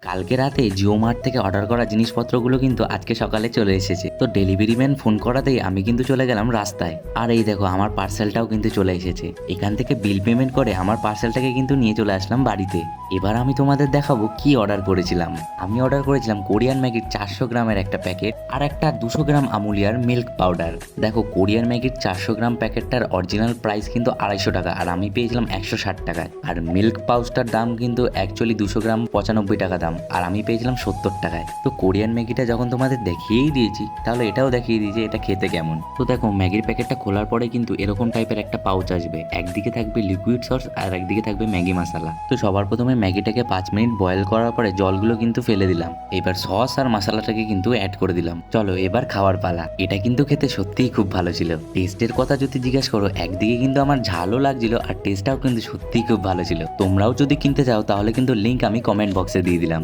কালকে রাতে জিও মার্ট থেকে অর্ডার করা জিনিসপত্রগুলো কিন্তু আজকে সকালে চলে এসেছে। তো ডেলিভারি ম্যান ফোন করাতেই আমি কিন্তু চলে গেলাম রাস্তায়। আর এই দেখো আমার পার্সেলটাও কিন্তু চলে এসেছে। এখান থেকে বিল পেমেন্ট করে আমার পার্সেলটাকে কিন্তু নিয়ে চলে আসলাম বাড়িতে। এবার আমি তোমাদের দেখাবো কি অর্ডার করেছিলাম। আমি অর্ডার করেছিলাম কোরিয়ান ম্যাগির 400 গ্রামের একটা প্যাকেট আর একটা 200 গ্রাম আমুলিয়ার মিল্ক পাউডার। দেখো কোরিয়ান ম্যাগির 400 গ্রাম প্যাকেটটার অরিজিনাল প্রাইস কিন্তু 250 টাকা, আর আমি পেয়েছিলাম 160 টাকায়। আর মিল্ক পাউচটার দাম কিন্তু অ্যাকচুয়ালি 200 গ্রাম 95 টাকা দাম, আর আমি পেয়েছিলাম 70 টাকায়। তো কোরিয়ান ম্যাগিটা যখন তোমাদের দেখিয়েই দিয়েছি, তাহলে এটাও দেখিয়ে দিই যে এটা খেতে কেমন। তো দেখো ম্যাগির প্যাকেটটা খোলার পরে কিন্তু এরকম টাইপের একটা পাউচ আসবে। একদিকে থাকবে লিকুইড সস আর একদিকে থাকবে ম্যাগি মশলা। তো সবার প্রথমে ম্যাগিটাকে 5 মিনিট বয়েল করার পরে জলগুলো কিন্তু ফেলে দিলাম। এবার সস আর মশলাটাকে কিন্তু অ্যাড করে দিলাম। চলো এবার খাওয়ার পালা। এটা কিন্তু খেতে সত্যিই খুব ভালো ছিল। টেস্টের কথা যদি জিজ্ঞেস করো, একদিকে কিন্তু আমার ঝালও লাগছিল আর টেস্টটাও কিন্তু সত্যিই খুব ভালো ছিল। তোমরাও যদি কিনতে চাও তাহলে কিন্তু লিংক আমি কমেন্ট বক্সে দিয়ে দিলাম।